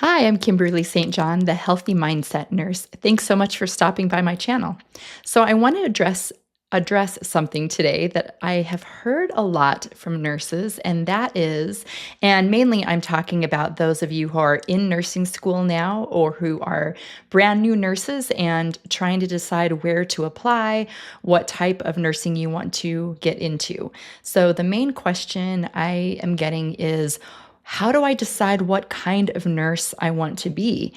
Hi, I'm Kimberly St. John, the Healthy Mindset Nurse. Thanks so much for stopping by my channel. So I want to address something today that I have heard a lot from nurses, and that is, and mainly I'm talking about those of you who are in nursing school now or who are brand new nurses and trying to decide where to apply, what type of nursing you want to get into. So the main question I am getting is, how do I decide what kind of nurse I want to be?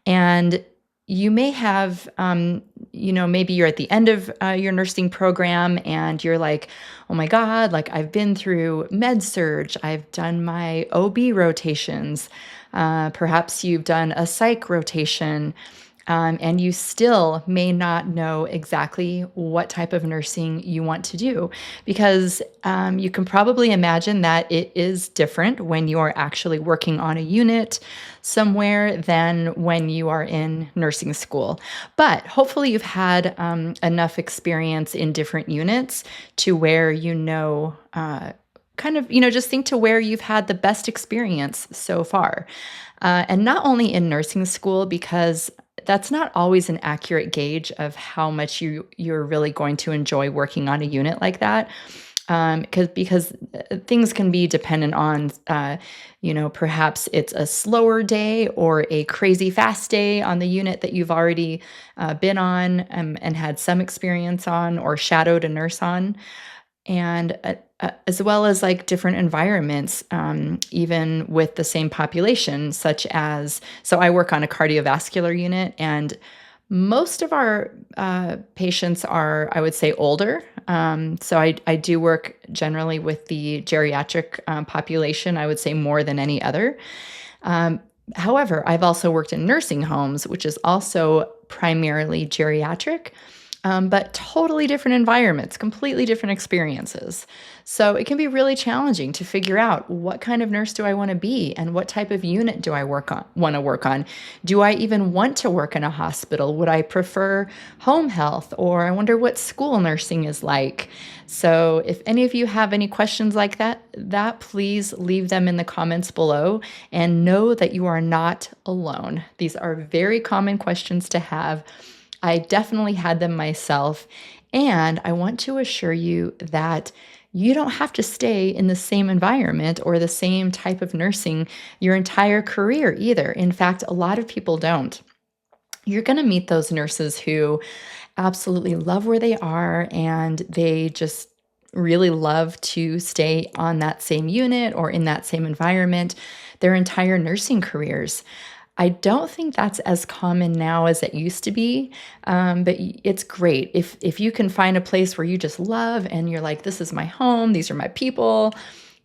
And you may have, maybe you're at the end of your nursing program and you're like, oh my God, like I've been through med surge, I've done my OB rotations, perhaps you've done a psych rotation, and you still may not know exactly what type of nursing you want to do because you can probably imagine that it is different when you are actually working on a unit somewhere than when you are in nursing school. But hopefully, you've had enough experience in different units to where just think to where you've had the best experience so far. And not only in nursing school, because that's not always an accurate gauge of how much you're really going to enjoy working on a unit like that. Because things can be dependent on, perhaps it's a slower day or a crazy fast day on the unit that you've already been on and had some experience on or shadowed a nurse on and as well as like different environments, even with the same population, such as so I work on a cardiovascular unit, and most of our patients are, I would say, older. So I do work generally with the geriatric population, I would say more than any other. Um, However, I've also worked in nursing homes, which is also primarily geriatric, but totally different environments, completely different experiences. So it can be really challenging to figure out what kind of nurse do I want to be and what type of unit do I want to work on? Do I even want to work in a hospital? Would I prefer home health, or I wonder what school nursing is like? So if any of you have any questions like that please leave them in the comments below and know that you are not alone. These are very common questions to have. I definitely had them myself. And I want to assure you that you don't have to stay in the same environment or the same type of nursing your entire career either. In fact, a lot of people don't. You're going to meet those nurses who absolutely love where they are and they just really love to stay on that same unit or in that same environment their entire nursing careers. I don't think that's as common now as it used to be, but it's great if you can find a place where you just love and you're like, this is my home, these are my people.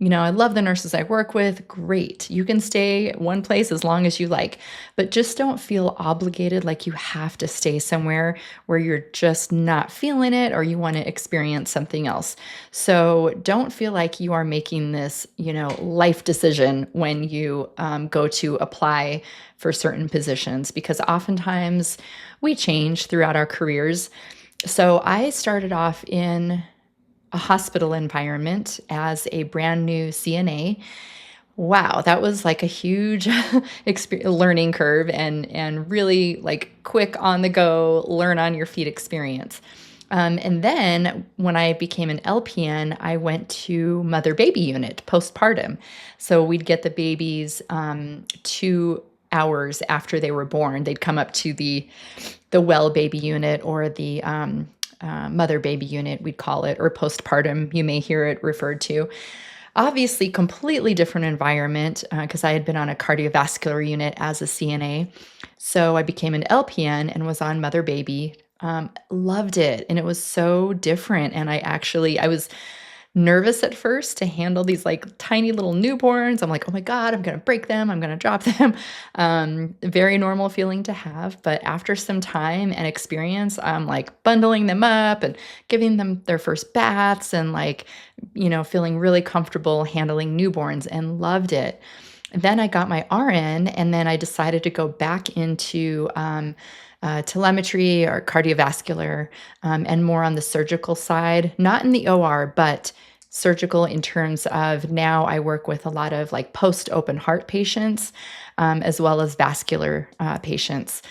I love the nurses I work with. Great. You can stay one place as long as you like, but just don't feel obligated like you have to stay somewhere where you're just not feeling it or you want to experience something else. So don't feel like you are making this, life decision when you go to apply for certain positions, because oftentimes we change throughout our careers. So I started off in a hospital environment as a brand new CNA. Wow, that was like a huge learning curve and really like quick on the go, learn on your feet experience. And then when I became an LPN, I went to mother baby unit postpartum. So we'd get the babies 2 hours after they were born. They'd come up to the well baby unit or the mother baby unit, we'd call it, or postpartum, you may hear it referred to. Obviously, completely different environment because I had been on a cardiovascular unit as a CNA. So I became an LPN and was on mother baby. Loved it. And it was so different. And I was nervous at first to handle these like tiny little newborns. I'm like, oh my God, I'm going to break them. I'm going to drop them. Very normal feeling to have. But after some time and experience, I'm like bundling them up and giving them their first baths and like, feeling really comfortable handling newborns and loved it. Then I got my RN and then I decided to go back into telemetry or cardiovascular and more on the surgical side, not in the OR, but surgical in terms of now I work with a lot of like post open heart patients, as well as vascular patients.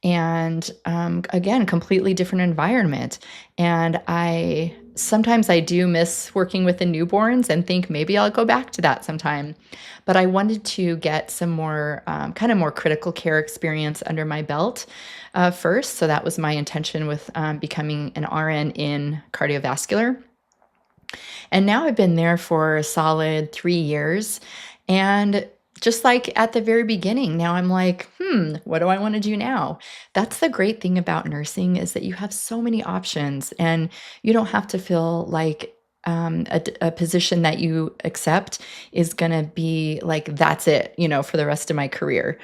And again, completely different environment. And I sometimes I do miss working with the newborns and think maybe I'll go back to that sometime. But I wanted to get some more kind of more critical care experience under my belt first. So that was my intention with becoming an RN in cardiovascular. And now I've been there for a solid 3 years. And just like at the very beginning, now I'm like, what do I want to do now? That's the great thing about nursing is that you have so many options and you don't have to feel like a position that you accept is going to be like, that's it, for the rest of my career.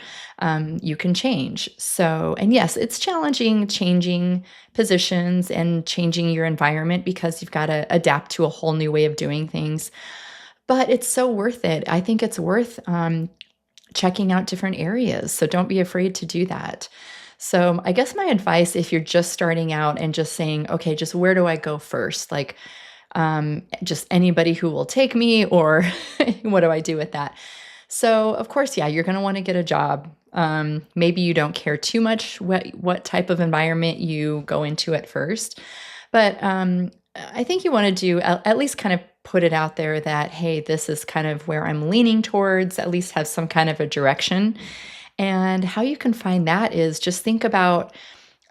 You can change. So, and yes, it's challenging changing positions and changing your environment because you've got to adapt to a whole new way of doing things. But it's so worth it. I think it's worth checking out different areas. So don't be afraid to do that. So I guess my advice, if you're just starting out and just saying, okay, just where do I go first? Like, just anybody who will take me, or what do I do with that? So, of course, yeah, you're going to want to get a job. Maybe you don't care too much what type of environment you go into at first, but I think you want to do at least kind of put it out there that, hey, this is kind of where I'm leaning towards, at least have some kind of a direction. And how you can find that is just think about,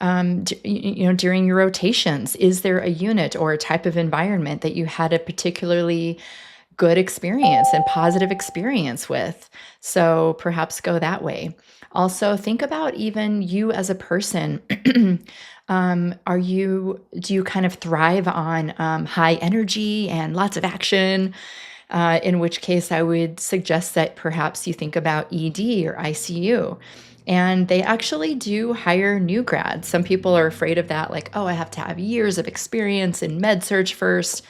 during your rotations, is there a unit or a type of environment that you had a particularly good experience and positive experience with? So perhaps go that way. Also, think about even you as a person. Do you kind of thrive on high energy and lots of action? In which case, I would suggest that perhaps you think about ED or ICU. And they actually do hire new grads. Some people are afraid of that, like, oh, I have to have years of experience in med surg first.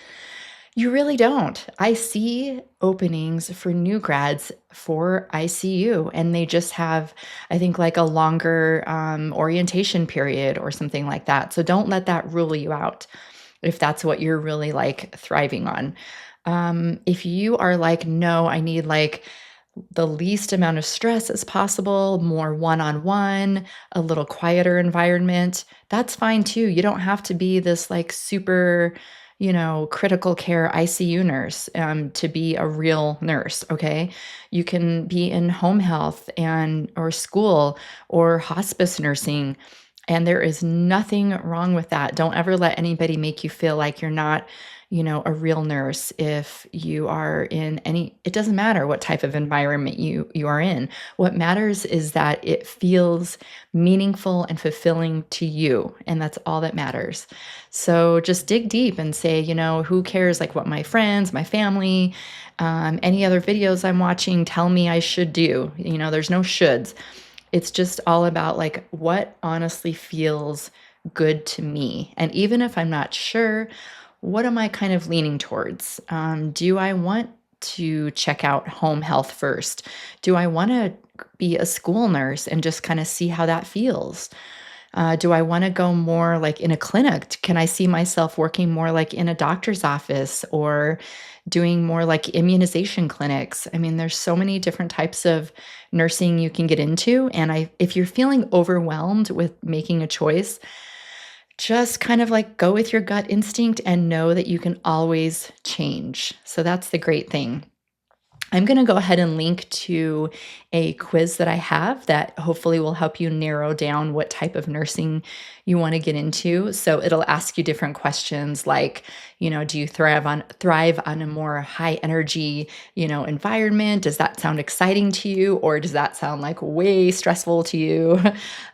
You really don't. I see openings for new grads for ICU, and they just have, I think, like a longer orientation period or something like that. So don't let that rule you out if that's what you're really like thriving on. If you are like, no, I need like the least amount of stress as possible, more one on one, a little quieter environment, that's fine too. You don't have to be this like super, critical care ICU nurse to be a real nurse. Okay. You can be in home health or school or hospice nursing. And there is nothing wrong with that. Don't ever let anybody make you feel like you're not, a real nurse if you are in it doesn't matter what type of environment you are in. What matters is that it feels meaningful and fulfilling to you. And that's all that matters. So just dig deep and say, who cares like what my friends, my family, any other videos I'm watching tell me I should do. There's no shoulds. It's just all about like what honestly feels good to me. And even if I'm not sure, what am I kind of leaning towards? Do I want to check out home health first? Do I want to be a school nurse and just kind of see how that feels? Do I want to go more like in a clinic? Can I see myself working more like in a doctor's office or doing more like immunization clinics? I mean, there's so many different types of nursing you can get into. And if you're feeling overwhelmed with making a choice, just kind of like go with your gut instinct and know that you can always change. So that's the great thing. I'm going to go ahead and link to a quiz that I have that hopefully will help you narrow down what type of nursing you want to get into. So it'll ask you different questions like, do you thrive on a more high energy, environment? Does that sound exciting to you, or does that sound like way stressful to you?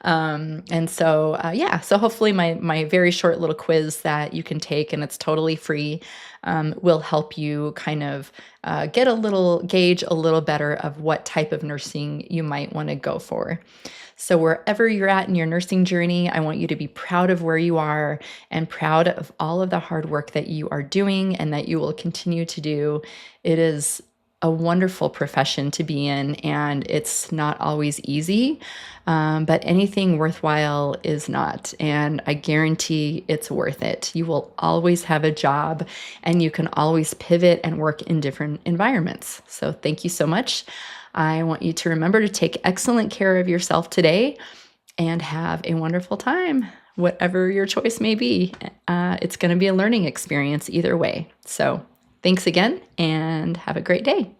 So hopefully my very short little quiz that you can take, and it's totally free, will help you kind of gauge a little better of what type of nursing you might want to go for. So wherever you're at in your nursing journey, I want you to be proud of where you are and proud of all of the hard work that you are doing and that you will continue to do. It is a wonderful profession to be in, and it's not always easy, but anything worthwhile is not. And I guarantee it's worth it. You will always have a job, and you can always pivot and work in different environments. So, thank you so much. I want you to remember to take excellent care of yourself today and have a wonderful time, whatever your choice may be. It's going to be a learning experience either way. So, thanks again and have a great day.